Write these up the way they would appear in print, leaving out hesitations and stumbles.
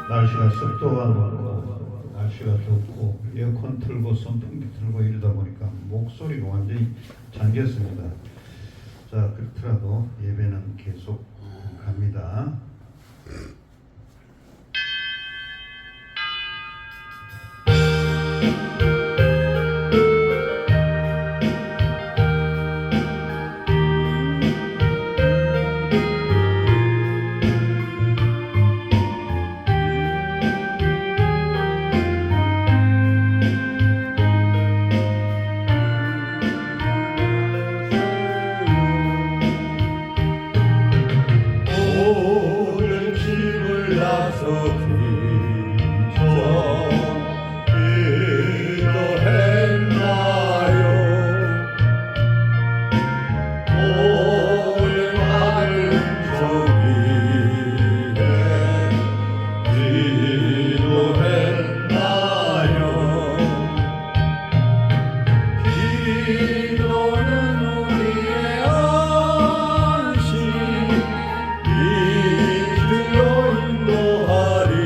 날씨가 습도하고 날씨가 덥고 에어컨 틀고 선풍기 틀고 이러다 보니까 목소리가 완전히 잠겼습니다. 자, 그렇더라도 예배는 계속 갑니다. 인도하리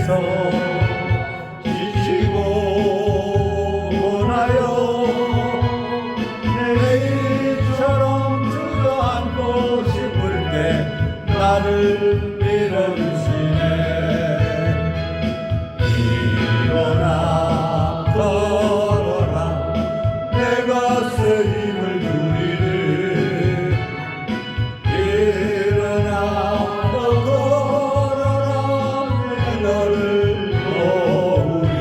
위해서 지치고 원하여 내일처럼 주저앉고 싶을 때 나를 밀어주시네. 일어나 걸어라 내가 새 힘을 누리네. 일어나 너 걸어라 내 너를 도우리.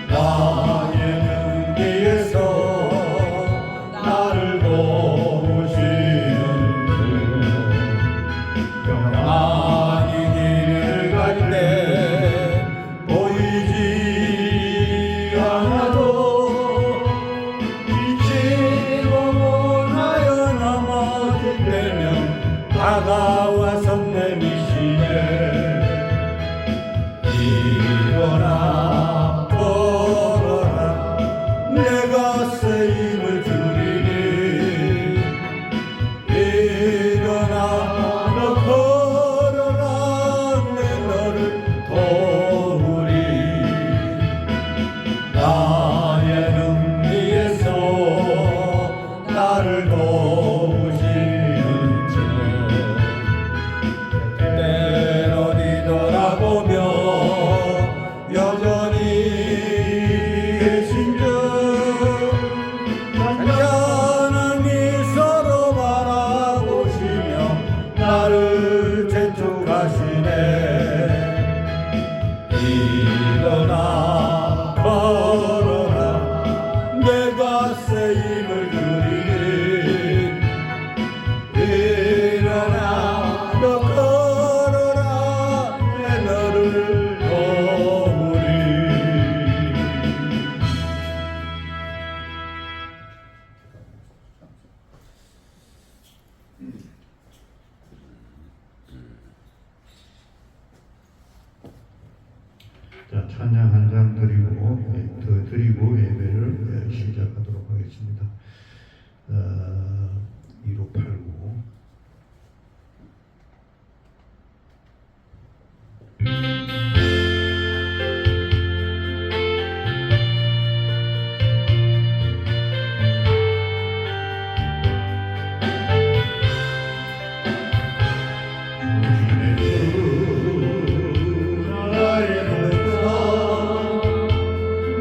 나의 능 뒤에서 나를 도우시는 주. 평안히 길을 갈 때 보이지 않아도 빛이 원하여 남아질 때면 다가와서 내미시네. 일어나 걸어라 내가 새 힘을 주리니. 일어나 너 걸어라 내 너를 도우리. 나의 능 위에서 나를 도우시는 주. 때로 뒤돌아보며 여전히 계신 주. 잔잔한 미소로 바라보시며 나를 재촉하시네. 일어나 걸어라 내가 새 힘을 누리니. 일어나 너 걸어라 내 너를 도우리. 자, 찬양 한 장 드리고 예배를 시작하도록 하겠습니다. 1589.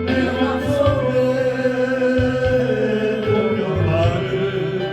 내 맘속에 공명하는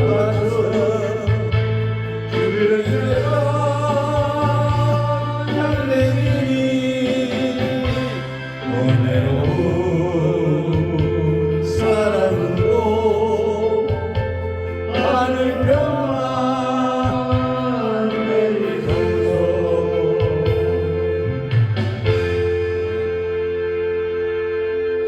같은 주를 향내리니 은혜로운 사랑으로 하늘 평안 내리소서.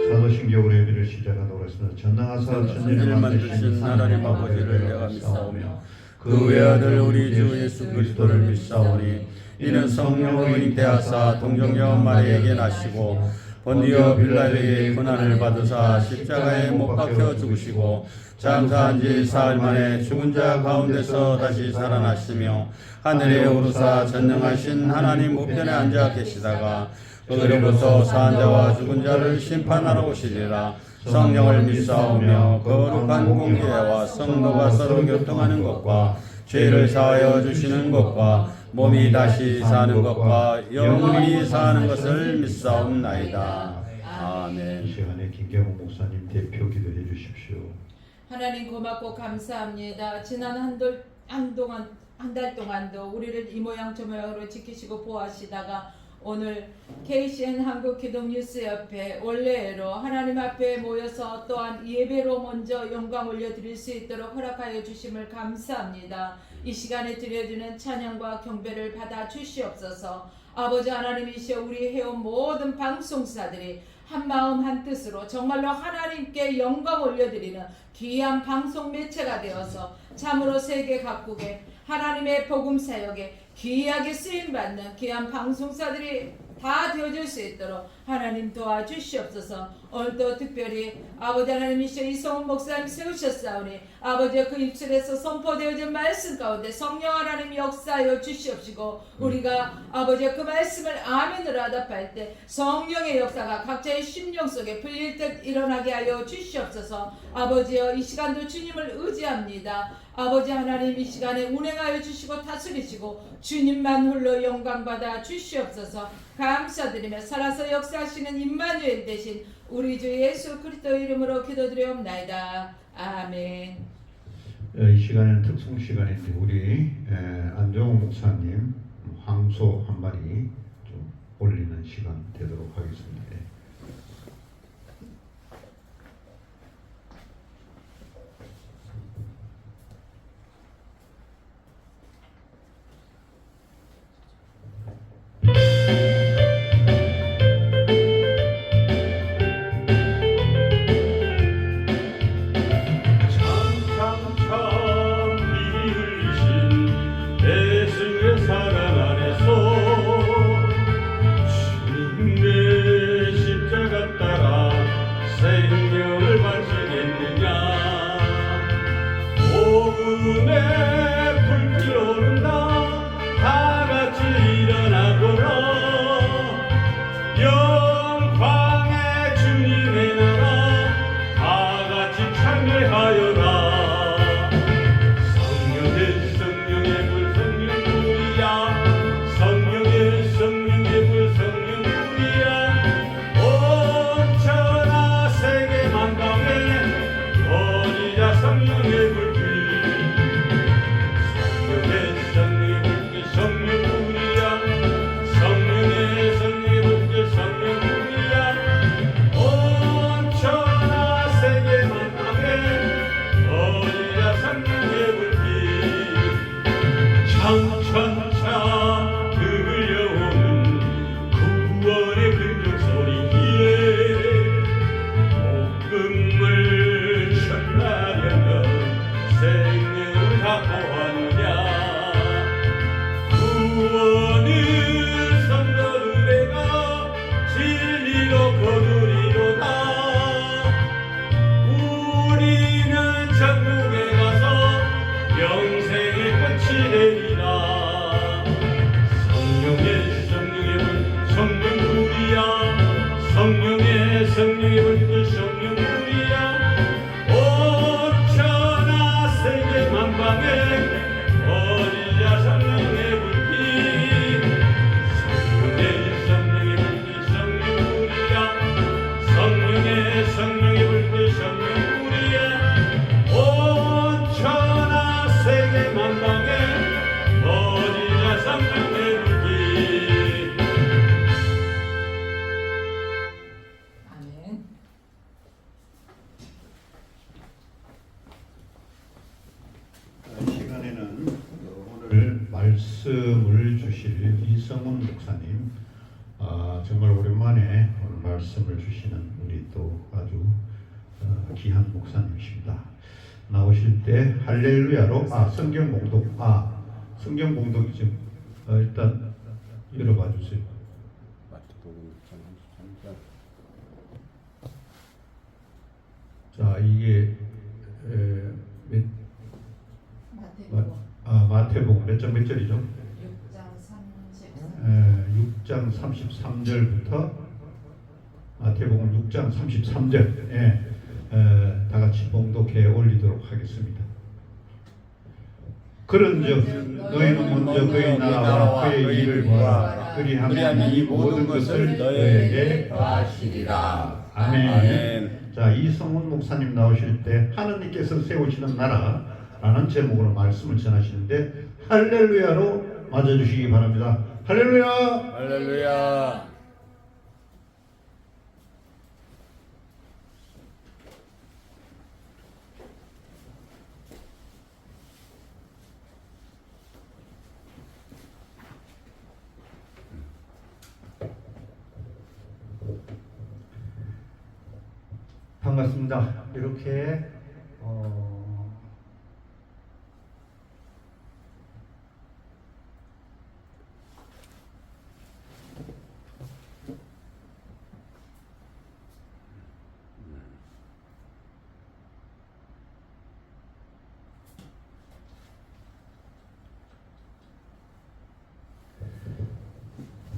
사도신경으로 예배를 시작하도록 하겠습니다. 전능하사 천지를 만드신 하나님 아버지를 내가 믿사오며 그 외아들 우리 주 예수 그리스도를 믿사오니 이는 성령으로 잉태하사 동정녀 마리에게 나시고 본디오 빌라에게 고난을 받으사 십자가에 못 박혀 죽으시고 장사한 지 사흘 만에 죽은 자 가운데서 다시 살아나시며 하늘에 오르사 전능하신 하나님 우편에 앉아 계시다가 그리로부터 사한 자와 죽은 자를 심판하러 오시리라. 성령을 믿사오며 거룩한 공회와 성도가 서로 교통하는 것과 죄를 사하여 주시는 것과 몸이 다시 사는 것과 영원히 사는 것을 믿사옵나이다. 이 아멘. 시간에 김경호 목사님 대표 기도해 주십시오. 하나님 고맙고 감사합니다. 지난 한 달 동안도 우리를 이 모양 저 모양으로 지키시고 보호하시다가 오늘 KCN 한국기독뉴스협회 원래로 하나님 앞에 모여서 또한 예배로 먼저 영광 올려드릴 수 있도록 허락하여 주심을 감사합니다. 이 시간에 드려지는 찬양과 경배를 받아 주시옵소서. 아버지 하나님이시여 우리 해온 모든 방송사들이 한마음 한뜻으로 정말로 하나님께 영광 올려드리는 귀한 방송 매체가 되어서 참으로 세계 각국에 하나님의 복음 사역에 귀하게 쓰임받는 귀한 방송사들이 다 되어줄 수 있도록 하나님 도와주시옵소서. 오늘도 특별히 아버지 하나님이시여 이성훈 목사님 세우셨사오니 아버지의 그 입술에서 선포되어진 말씀 가운데 성령 하나님 역사하여 주시옵시고 우리가 아버지의 그 말씀을 아멘으로 하답할 때 성령의 역사가 각자의 심령 속에 풀릴 듯 일어나게 하여 주시옵소서. 아버지여 이 시간도 주님을 의지합니다. 아버지 하나님 이 시간에 운행하여 주시고 다스리시고 주님만 홀로 영광받아 주시옵소서. 감사드리며 살아서 역사하시는 임마누엘 대신 우리 주 예수 그리스도 이름으로 기도드리옵나이다. 아멘. 이 시간은 특송 시간인데 우리 안정호 목사님 황소 한 마리 좀 올리는 시간 되도록 하겠습니다. 말씀을 주실 이성훈 목사님, 정말 오랜만에 오늘 말씀을 주시는 우리 또 아주 귀한 목사님이십니다. 나오실 때 할렐루야로 성경 공독 좀 일단 열어봐 주세요. 자, 이게 마태복음 몇 절이죠? 6장 33절부터 마태복음 6장 33절 다 같이 봉독해 올리도록 하겠습니다. 그런즉 너희는 먼저 그의 나라와 그의 일을 구하라. 그리하면 이 모든 것을 너희에게 더하시리라. 아멘. 자, 이성훈 목사님 나오실 때 하느님께서 세우시는 나라라는 제목으로 말씀을 전하시는데 할렐루야로 맞아주시기 바랍니다. 할렐루야. 할렐루야. 반갑습니다. 이렇게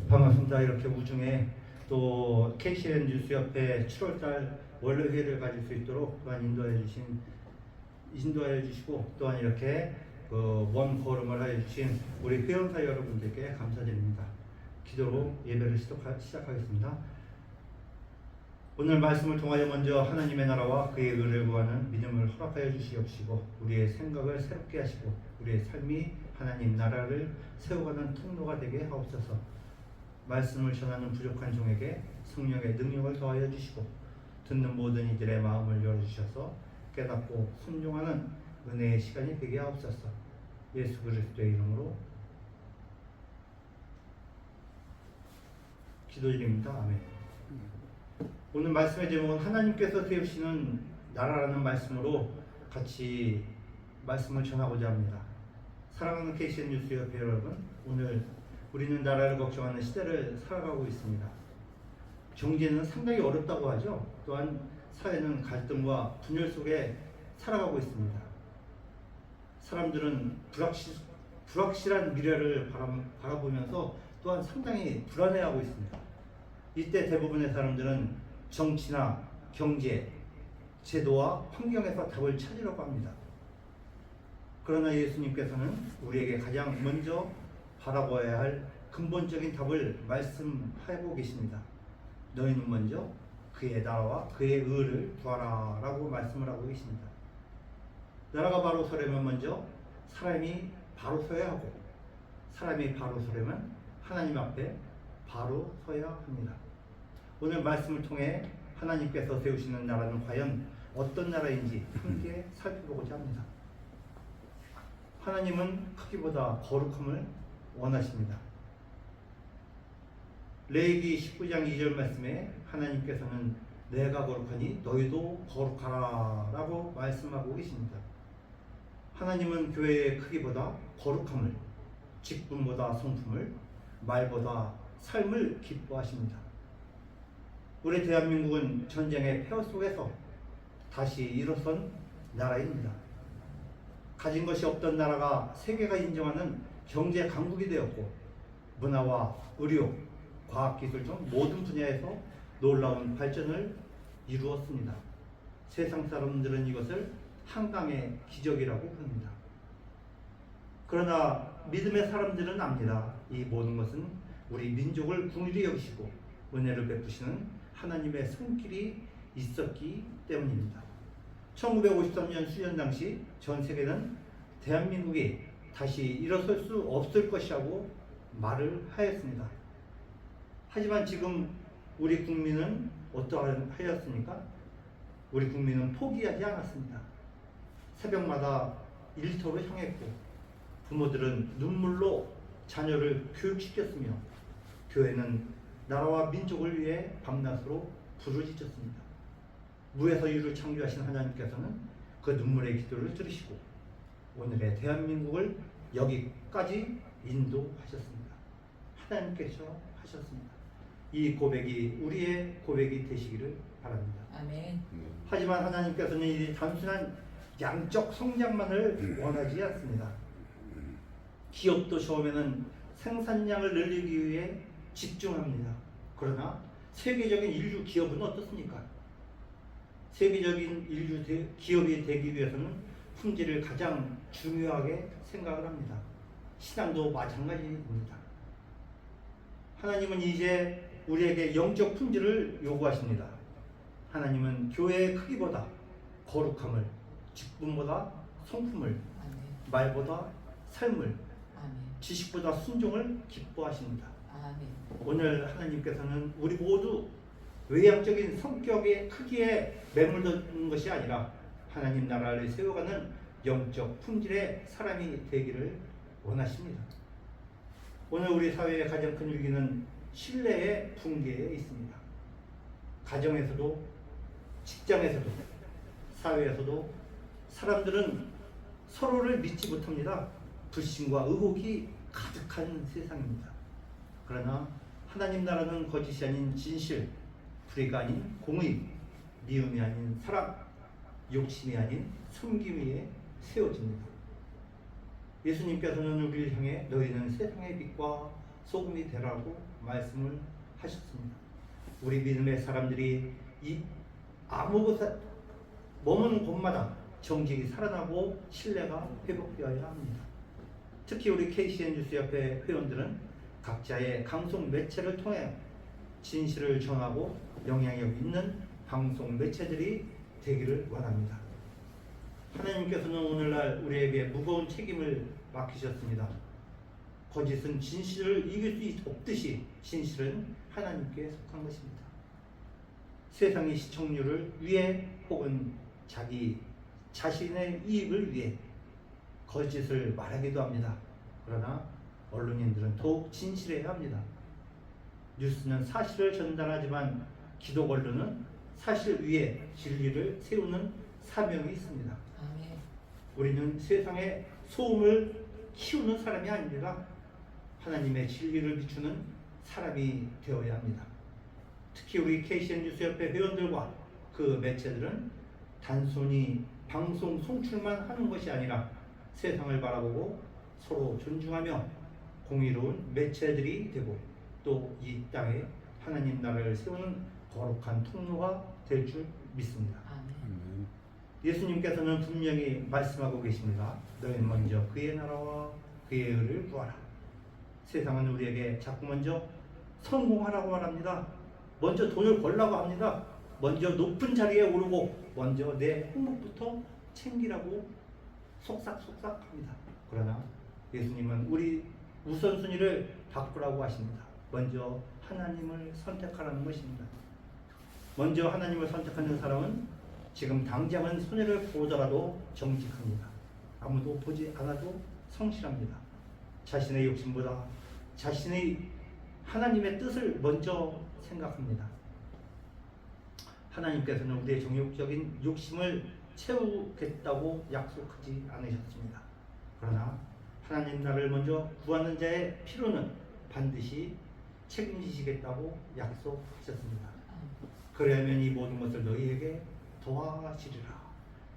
반갑습니다. 이렇게 우중에 또 KCN 뉴스협회 7월달 원래회를 가질 수 있도록 또한 인도해 주시고 또한 이렇게 원 걸음을 하여 주신 우리 회원사 여러분들께 감사드립니다. 기도로 예배를 시작하겠습니다. 오늘 말씀을 통하여 먼저 하나님의 나라와 그의 의를 구하는 믿음을 허락하여 주시옵시고 우리의 생각을 새롭게 하시고 우리의 삶이 하나님 나라를 세워가는 통로가 되게 하옵소서. 말씀을 전하는 부족한 종에게 성령의 능력을 더하여 주시고 듣는 모든 이들의 마음을 열어주셔서 깨닫고 순종하는 은혜의 시간이 되게 하옵소서. 예수 그리스도의 이름으로 기도드립니다. 아멘. 오늘 말씀의 제목은 하나님께서 세우시는 나라라는 말씀으로 같이 말씀을 전하고자 합니다. 사랑하는 KCN 뉴스협회 여러분, 오늘 우리는 나라를 걱정하는 시대를 살아가고 있습니다. 경제는 상당히 어렵다고 하죠. 또한 사회는 갈등과 분열 속에 살아가고 있습니다. 사람들은 불확실한 미래를 바라보면서 또한 상당히 불안해하고 있습니다. 이때 대부분의 사람들은 정치나 경제, 제도와 환경에서 답을 찾으려고 합니다. 그러나 예수님께서는 우리에게 가장 먼저 바라봐야 할 근본적인 답을 말씀하고 계십니다. 너희는 먼저 그의 나라와 그의 의를 구하라 라고 말씀을 하고 계십니다. 나라가 바로 서려면 먼저 사람이 바로 서야 하고 사람이 바로 서려면 하나님 앞에 바로 서야 합니다. 오늘 말씀을 통해 하나님께서 세우시는 나라는 과연 어떤 나라인지 함께 살펴보고자 합니다. 하나님은 크기보다 거룩함을 원하십니다. 레위기 19장 2절 말씀에 하나님께서는 내가 거룩하니 너희도 거룩하라 라고 말씀하고 계십니다. 하나님은 교회의 크기보다 거룩함을, 직분보다 성품을, 말보다 삶을 기뻐하십니다. 우리 대한민국은 전쟁의 폐허 속에서 다시 일어선 나라입니다. 가진 것이 없던 나라가 세계가 인정하는 경제 강국이 되었고 문화와 의료, 과학기술 등 모든 분야에서 놀라운 발전을 이루었습니다. 세상 사람들은 이것을 한강의 기적이라고 부릅니다. 그러나 믿음의 사람들은 압니다. 이 모든 것은 우리 민족을 긍휼히 여기시고 은혜를 베푸시는 하나님의 손길이 있었기 때문입니다. 1953년 수련 당시 전 세계는 대한민국이 다시 일어설 수 없을 것이라고 말을 하였습니다. 하지만 지금 우리 국민은 어떠하였습니까? 우리 국민은 포기하지 않았습니다. 새벽마다 일터로 향했고 부모들은 눈물로 자녀를 교육시켰으며 교회는 나라와 민족을 위해 밤낮으로 부르짖었습니다. 무에서 유를 창조하신 하나님께서는 그 눈물의 기도를 들으시고 오늘의 대한민국을 여기까지 인도하셨습니다. 하나님께서 하셨습니다. 이 고백이 우리의 고백이 되시기를 바랍니다. 아멘. 하지만 하나님께서는 이 단순한 양적 성장만을 원하지 않습니다. 기업도 처음에는 생산량을 늘리기 위해 집중합니다. 그러나 세계적인 인류 기업은 어떻습니까? 세계적인 인류 기업이 되기 위해서는 품질을 가장 중요하게 생각을 합니다. 신앙도 마찬가지입니다. 하나님은 이제 우리에게 영적 품질을 요구하십니다. 하나님은 교회의 크기보다 거룩함을, 직분보다 성품을, 아멘. 말보다 삶을, 아멘. 지식보다 순종을 기뻐하십니다. 아멘. 오늘 하나님께서는 우리 모두 외향적인 성격의 크기에 매몰되는 것이 아니라 하나님 나라를 세워가는 영적 품질의 사람이 되기를 원하십니다. 오늘 우리 사회의 가장 큰 위기는 신뢰의 붕괴에 있습니다. 가정에서도, 직장에서도, 사회에서도 사람들은 서로를 믿지 못합니다. 불신과 의혹이 가득한 세상입니다. 그러나 하나님 나라는 거짓이 아닌 진실, 불의가 아닌 공의, 미움이 아닌 사랑, 욕심이 아닌 섬김 위에 세워집니다. 예수님께서는 우리를 향해 너희는 세상의 빛과 소금이 되라고 말씀을 하셨습니다. 우리 믿음의 사람들이 이 아무 곳에 머무는 곳마다 정직이 살아나고 신뢰가 회복되어야 합니다. 특히 우리 KCN 뉴스협회 회원들은 각자의 방송 매체를 통해 진실을 전하고 영향력 있는 방송 매체들이 되기를 원합니다. 하나님께서는 오늘날 우리에게 무거운 책임을 맡기셨습니다. 거짓은 진실을 이길 수 없듯이 진실은 하나님께 속한 것입니다. 세상의 시청률을 위해 혹은 자기 자신의 이익을 위해 거짓을 말하기도 합니다. 그러나 언론인들은 더욱 진실해야 합니다. 뉴스는 사실을 전달하지만 기독 언론은 사실 위에 진리를 세우는 사명이 있습니다. 아멘. 우리는 세상의 소음을 키우는 사람이 아닙니다. 하나님의 진리를 비추는 사람이 되어야 합니다. 특히 우리 KCN 뉴스협회 회원들과 그 매체들은 단순히 방송 송출만 하는 것이 아니라 세상을 바라보고 서로 존중하며 공의로운 매체들이 되고 또 이 땅에 하나님 나라를 세우는 거룩한 통로가 될 줄 믿습니다. 아멘. 예수님께서는 분명히 말씀하고 계십니다. 너희는 먼저 그의 나라와 그의 의를 구하라. 세상은 우리에게 자꾸 먼저 성공하라고 말합니다. 먼저 돈을 벌라고 합니다. 먼저 높은 자리에 오르고 먼저 내 행복부터 챙기라고 속삭속삭합니다. 그러나 예수님은 우리 우선순위를 바꾸라고 하십니다. 먼저 하나님을 선택하라는 것입니다. 먼저 하나님을 선택하는 사람은 지금 당장은 손해를 보더라도 정직합니다. 아무도 보지 않아도 성실합니다. 자신의 욕심보다 자신의 하나님의 뜻을 먼저 생각합니다. 하나님께서는 우리의 정욕적인 욕심을 채우겠다고 약속하지 않으셨습니다. 그러나 하나님 나라를 먼저 구하는 자의 필요는 반드시 책임지시겠다고 약속하셨습니다. 그러면 이 모든 것을 너희에게 더하시리라.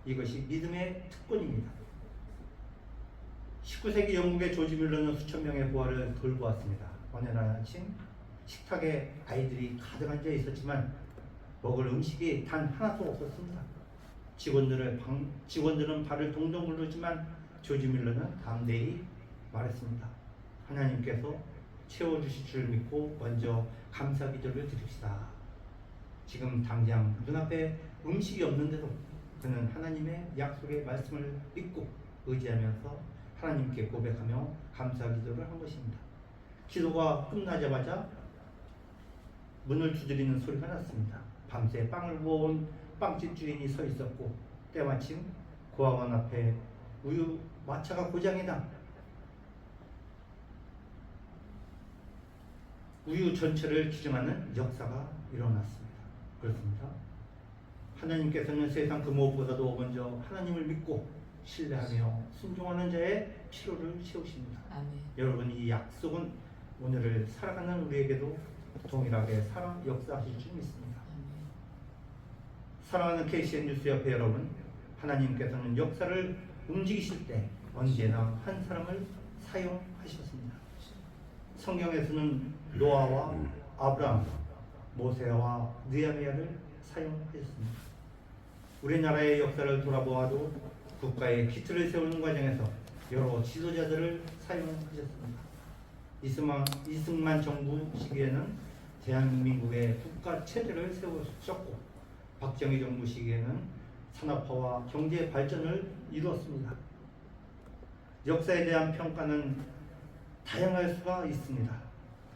이것이 믿음의 특권입니다. 19세기 영국의 조지 밀러는 수천 명의 부활을 돌보았습니다. 어느 날 아침 식탁에 아이들이 가득 앉아 있었지만 먹을 음식이 단 하나도 없었습니다. 직원들은 발을 동동 굴르지만 조지 밀러는 담대히 말했습니다. 하나님께서 채워주실 줄 믿고 먼저 감사 기도를 드립시다. 지금 당장 눈앞에 음식이 없는데도 그는 하나님의 약속의 말씀을 믿고 의지하면서 하나님께 고백하며 감사 기도를 한 것입니다. 기도가 끝나자마자 문을 두드리는 소리가 났습니다. 밤새 빵을 구워온 빵집 주인이 서 있었고 때마침 고아원 앞에 우유 마차가 고장이다. 우유 전체를 기증하는 역사가 일어났습니다. 그렇습니다. 하나님께서는 세상 그 무엇보다도 먼저 하나님을 믿고 신뢰하며 순종하는 자의 필요를 채우십니다. 아멘. 여러분, 이 약속은 오늘을 살아가는 우리에게도 동일하게 역사하실 줄 믿습니다. 아멘. 사랑하는 KCN 뉴스 협회 여러분, 하나님께서는 역사를 움직이실 때 언제나 한 사람을 사용하셨습니다. 성경에서는 노아와 아브라함, 모세와 느헤미야를 사용하셨습니다. 우리나라의 역사를 돌아보아도 국가의 기틀을 세우는 과정에서 여러 지도자들을 사용하셨습니다. 이승만 정부 시기에는 대한민국의 국가 체제를 세우셨고, 박정희 정부 시기에는 산업화와 경제 발전을 이루었습니다. 역사에 대한 평가는 다양할 수가 있습니다.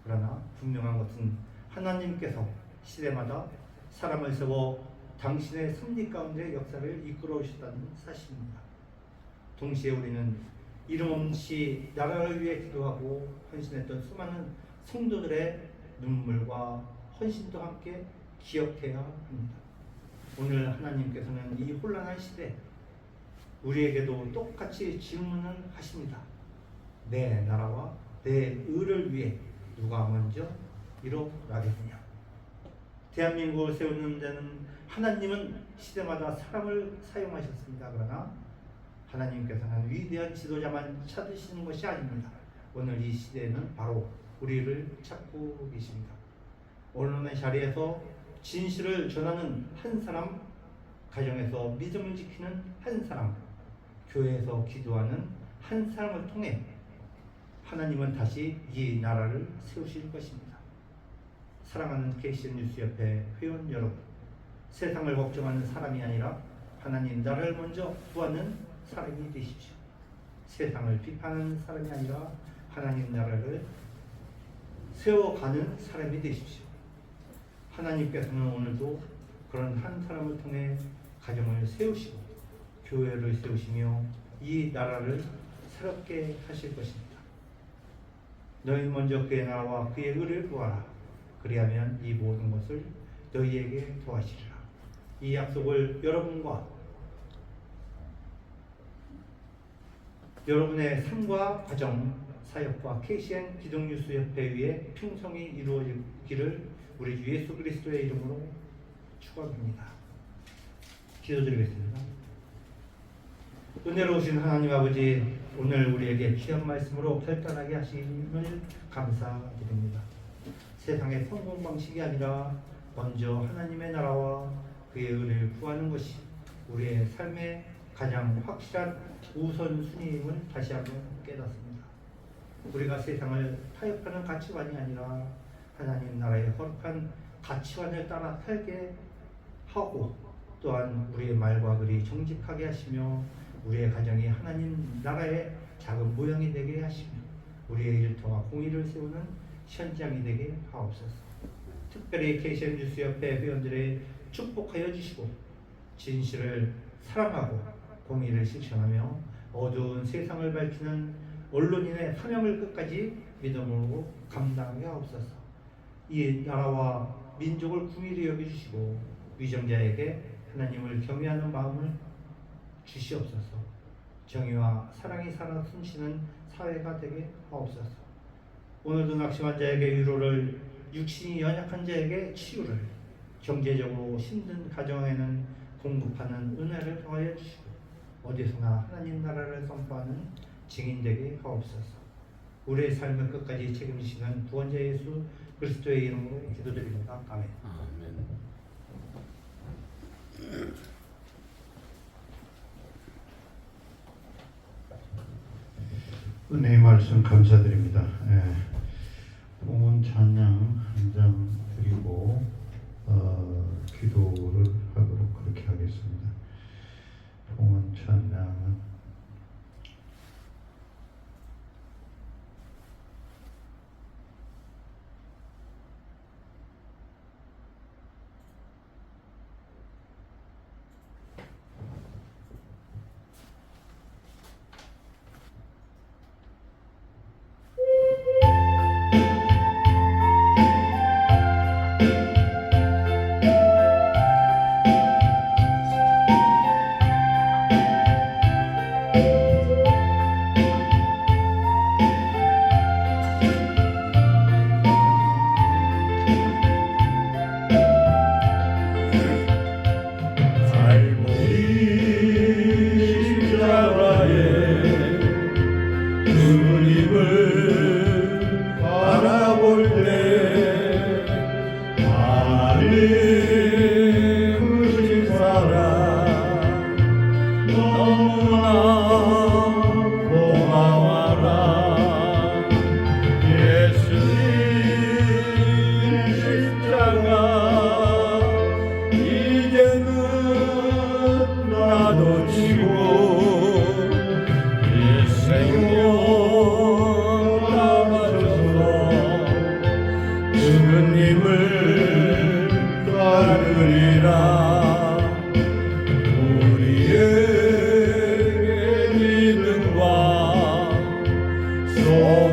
그러나 분명한 것은 하나님께서 시대마다 사람을 세워 당신의 섭리 가운데 역사를 이끌어 오셨다는 사실입니다. 동시에 우리는 이름 없이 나라를 위해 기도하고 헌신했던 수많은 성도들의 눈물과 헌신도 함께 기억해야 합니다. 오늘 하나님께서는 이 혼란한 시대 우리에게도 똑같이 질문을 하십니다. 내 나라와 내 의를 위해 누가 먼저 일어나겠느냐? 대한민국을 세우는 데는 하나님은 시대마다 사람을 사용하셨습니다. 그러나 하나님께서는 위대한 지도자만 찾으시는 것이 아닙니다. 오늘 이 시대에는 바로 우리를 찾고 계십니다. 언론의 자리에서 진실을 전하는 한 사람, 가정에서 믿음을 지키는 한 사람, 교회에서 기도하는 한 사람을 통해 하나님은 다시 이 나라를 세우실 것입니다. 사랑하는 KCN 뉴스협회 회원 여러분, 세상을 걱정하는 사람이 아니라 하나님 나라를 먼저 구하는 사람이 되십시오. 세상을 비판하는 사람이 아니라 하나님 나라를 세워가는 사람이 되십시오. 하나님께서는 오늘도 그런 한 사람을 통해 가정을 세우시고 교회를 세우시며 이 나라를 새롭게 하실 것입니다. 너희 먼저 그의 나라와 그의 의를 구하라. 그리하면 이 모든 것을 너희에게 더하시리라. 이 약속을 여러분의 삶과 가정, 사역과 KCN 기독뉴스협회 위에 충성이 이루어지기를 우리 주 예수 그리스도의 이름으로 축원합니다. 기도드리겠습니다. 은혜로우신 하나님 아버지, 오늘 우리에게 귀한 말씀으로 결단하게 하심을 감사드립니다. 세상의 성공 방식이 아니라 먼저 하나님의 나라와 그의 의를 구하는 것이 우리의 삶의 가장 확실한 우선순위임을 다시 한번 깨닫습니다. 우리가 세상을 타협하는 가치관이 아니라 하나님 나라의 거룩한 가치관을 따라 살게 하고, 또한 우리의 말과 글이 정직하게 하시며 우리의 가정이 하나님 나라의 작은 모양이 되게 하시며 우리의 일터와 공의를 세우는 현장이 되게 하옵소서. 특별히 KCN 뉴스협회 회원들의 축복하여 주시고 진실을 사랑하고 공의를 실천하며 어두운 세상을 밝히는 언론인의 사명을 끝까지 믿음으로 감당하게 하옵소서. 이 나라와 민족을 긍휼히 여겨주시고 위정자에게 하나님을 경외하는 마음을 주시옵소서. 정의와 사랑이 살아 숨쉬는 사회가 되게 하옵소서. 오늘도 낙심한 자에게 위로를, 육신이 연약한 자에게 치유를, 경제적으로 힘든 가정에는 공급하는 은혜를 더하여 주시고 어디서나 하나님 나라를 선포하는 증인 되게 하옵소서. 우리의 삶을 끝까지 책임지시는 구원자 예수 그리스도의 이름으로 기도드립니다. 아멘. 아멘. 은혜의 말씀 감사드립니다. 봉헌 찬양 한 장 드리고 기도를 하도록 그렇게 하겠습니다. 봉헌 찬양은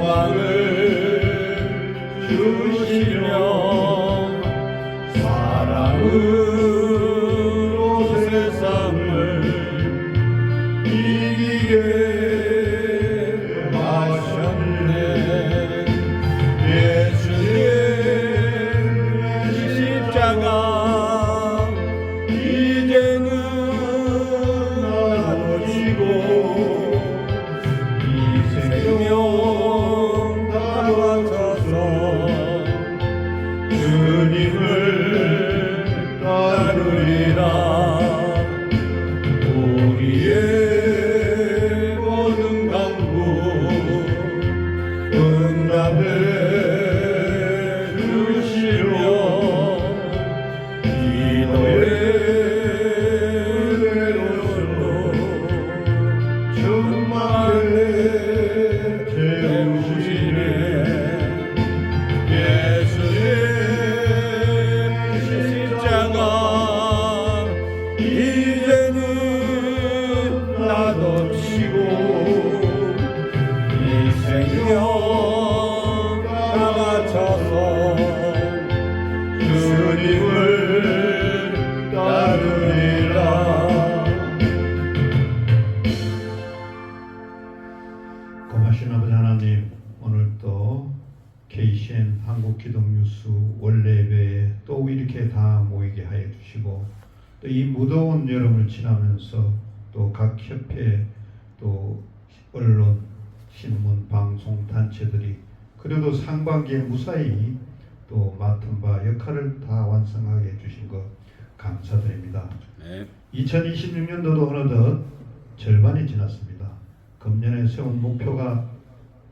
영광을 주시며 사랑으로 세상을 이기게 하셨네. 예수의 십자가 이제는 나도 지고 이 생명 다 바쳐서 주님을 따르리라. 우리의 모든 간구 응답해 주시며 기도의 은혜로서 충만하게 채우시네. 예수의 십자가 이제는 나도 치고 이 생명 다 바쳐서 주님을 따르리라. 고마신 아버지 하나님, 오늘 또 KCN 한국기독뉴스 원래배에 또 이렇게 다 모이게 하여 주시고, 또 이 무더운 여름을 지나면서 또 각 협회, 또 언론, 신문, 방송 단체들이 그래도 상반기에 무사히 또 맡은 바 역할을 다 완성하게 해주신 것 감사드립니다. 네. 2026년도도 어느덧 절반이 지났습니다. 금년에 세운 목표가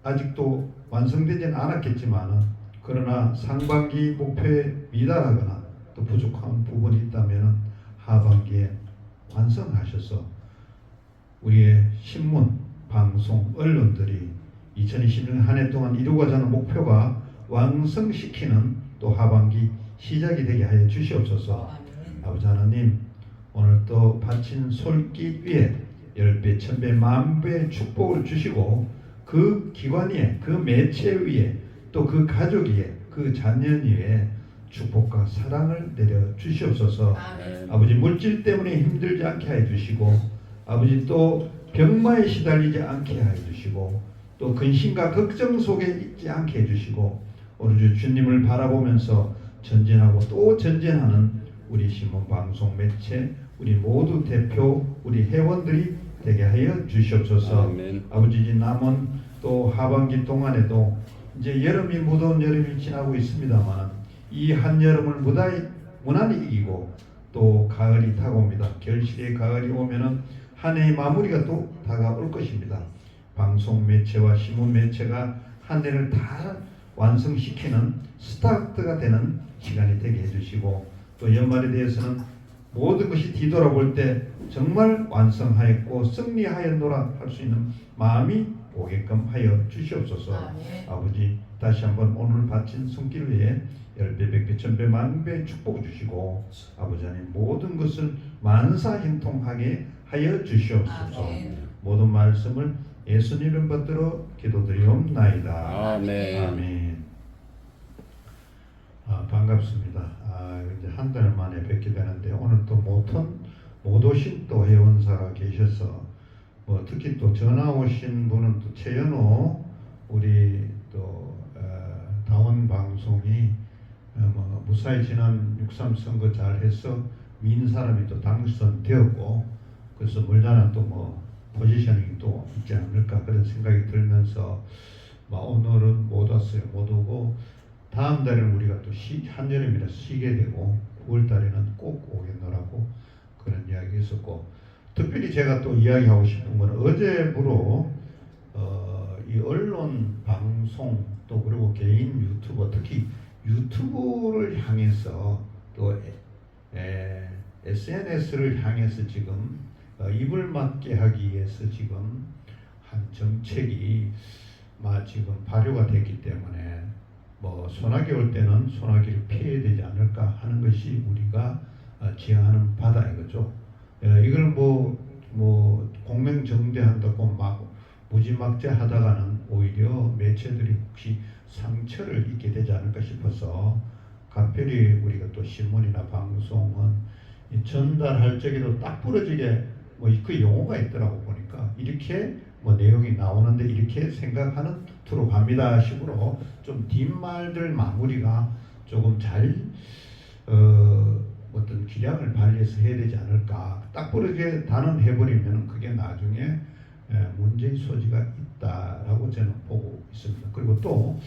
아직도 완성되지는 않았겠지만, 그러나 상반기 목표에 미달하거나 또 부족한 부분이 있다면 하반기에 완성하셔서 우리의 신문, 방송, 언론들이 2026년 한 해 동안 이루고자 하는 목표가 완성시키는 또 하반기 시작이 되게 하여 주시옵소서. 아버지 하나님, 오늘 또 바친 솔깃 위에 10배, 1000배, 10,000배의 축복을 주시고, 그 기관 위에, 그 매체 위에, 또 그 가족 위에, 그 자녀 위에 축복과 사랑을 내려 주시옵소서. 아멘. 아버지, 물질 때문에 힘들지 않게 하여 주시고, 아버지 또 병마에 시달리지 않게 하여 주시고, 또 근심과 걱정 속에 있지 않게 해 주시고, 오늘 주님을 바라보면서 전진하고 또 전진하는 우리 신문, 방송, 매체, 우리 모두 대표, 우리 회원들이 되게 하여 주시옵소서. 아멘. 아버지, 남은 또 하반기 동안에도 이제 여름이, 무더운 여름이 지나고 있습니다만, 이 한여름을 무난히 이기고 또 가을이 다가옵니다. 결실의 가을이 오면은 한 해의 마무리가 또 다가올 것입니다. 방송 매체와 신문 매체가 한 해를 다 완성시키는 스타트가 되는 시간이 되게 해주시고, 또 연말에 대해서는 모든 것이 뒤돌아볼 때 정말 완성하였고 승리하였노라 할 수 있는 마음이 오게끔 하여 주시옵소서. 아멘. 아버지, 다시 한번 오늘 바친 손길 위에 10배, 100배, 1000배, 10,000배 축복 주시고, 아버지 하나님 모든 것을 만사형통하게 하여 주시옵소서. 아멘. 모든 말씀을 예수님 이름 받들어 기도드리옵나이다. 아멘. 아멘. 반갑습니다. 이제 한 달 만에 뵙게 되는데, 오늘 또 못 오신 또 회원사가 계셔서, 특히 또 전화 오신 분은 또 최연호 우리 또 다원 방송이 무사히 지난 6.3 선거 잘해서 민사람이 또 당선되었고, 그래서 멀잖아 또 포지셔닝이 또 있지 않을까 그런 생각이 들면서 오늘은 못 왔어요. 못 오고 다음 달에는 우리가 또 한여름이라 쉬게 되고 9월 달에는 꼭 오겠노라고 그런 이야기 있었고, 특별히 제가 또 이야기하고 싶은 거는 어제부로 이 언론 방송 또 그리고 개인 유튜버, 특히 유튜브를 향해서 또 SNS를 향해서 지금 입을 맞게 하기 위해서 지금 한 정책이 지금 발효가 됐기 때문에 소나기 올 때는 소나기를 피해야 되지 않을까 하는 것이 우리가 지향하는 바다 이거죠. 이걸 공명정대한다고 막 무지막지하다가는 오히려 매체들이 혹시 상처를 입게 되지 않을까 싶어서 각별히 우리가 또 신문이나 방송은 이 전달할 적에도 딱 부러지게 뭐 그 용어가 있더라고 보니까 이렇게 뭐 내용이 나오는데 이렇게 생각하는 투로 갑니다 식으로 좀 뒷말들 마무리가 조금 잘 어떤 기량을 발휘해서 해야 되지 않을까. 딱 부러지게 단언해버리면 그게 나중에 문제의 소지가 있다라고 저는 보고 있습니다. 그리고 또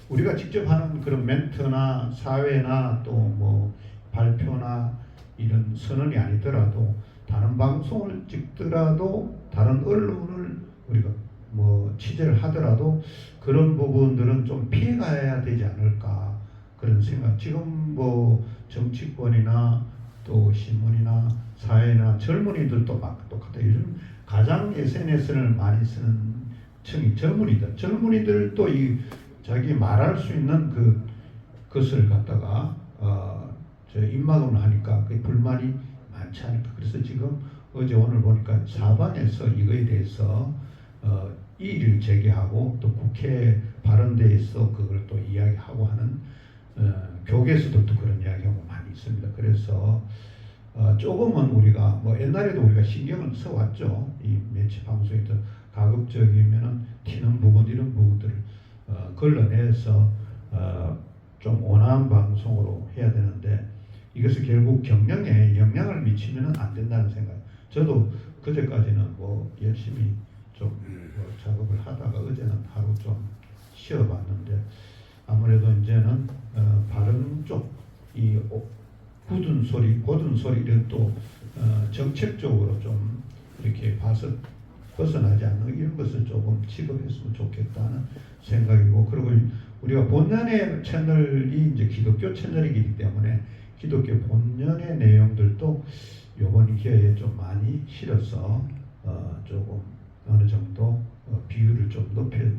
우리가 직접 하는 그런 멘트나 사회나 또 뭐 발표나 이런 선언이 아니더라도 다른 방송을 찍더라도 다른 언론을 우리가 뭐 취재를 하더라도 그런 부분들은 좀 피해가야 되지 않을까 그런 생각. 지금 뭐 정치권이나 또 신문이나 사회나 젊은이들도 막 똑같아요. 요즘 가장 SNS를 많이 쓰는 층이 젊은이들. 젊은이들도 이 자기 말할 수 있는 그것을 갖다가 저 입막음을 하니까 그 불만이 많지 않을까. 그래서 지금 어제 오늘 보니까 사방에서 이거에 대해서 이의를 제기하고 또 국회 발언대에서 그걸 또 이야기하고 하는 교계에서도 또 그런 이야기하고 많이 있습니다. 그래서 조금은 우리가 뭐 옛날에도 우리가 신경을 써왔죠. 이 매체 방송에도 가급적이면은 튀는 부분 이런 부분들을 걸러내서 좀 온화한 방송으로 해야 되는데 이것을 결국 경영에 영향을 미치면은 안 된다는 생각. 저도 그제까지는 뭐 열심히 좀 작업을 하다가 어제는 하루 좀 쉬어봤는데 아무래도 이제는 발음 쪽 이 굳은 소리, 고든 소리를 또 정책적으로 좀 이렇게 봐서 벗어나지 않는 이런 것을 조금 취급했으면 좋겠다는 생각이고, 그리고 우리가 본연의 채널이 이제 기독교 채널이기 때문에 기독교 본연의 내용들도 이번 기회에 좀 많이 실어서 조금 어느 정도 비율을 좀 높이는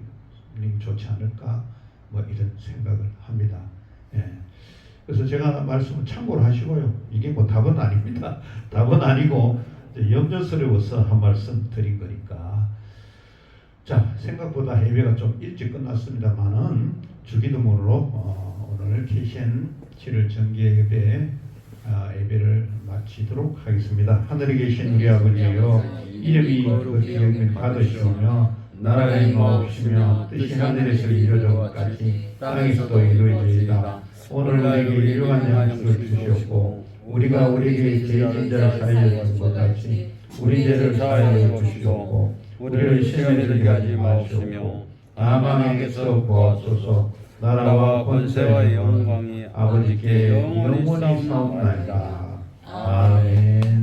게 좋지 않을까 뭐 이런 생각을 합니다. 예. 그래서 제가 말씀을 참고로 하시고요. 이게 뭐 답은 아닙니다. 답은 아니고 염려스러워서 한 말씀 드린 거니까. 자, 생각보다 예배가 좀 일찍 끝났습니다만은 주기도문으로 오늘 KCN 7월 정기 예배 예배를 마치도록 하겠습니다. 하늘에 계신 우리 아버지여, 이름이 거룩히 여김을 받으시오며 나라가 임하옵시며 뜻이 하늘에서 이루어진 것 같이 땅에서도 이루어지이다. 오늘 우리에게 일용할 양식을 주시옵고 우리가 우리에게 죄진 자를 사하여 준 것 같이 우리 죄를 사하여 주시옵고 우리를 시험에 들게 하지 마옵시며 다만 악에서 구하소서. 나라와 권세와 영광이 아버지께 영원히 사옵나이다. 아멘.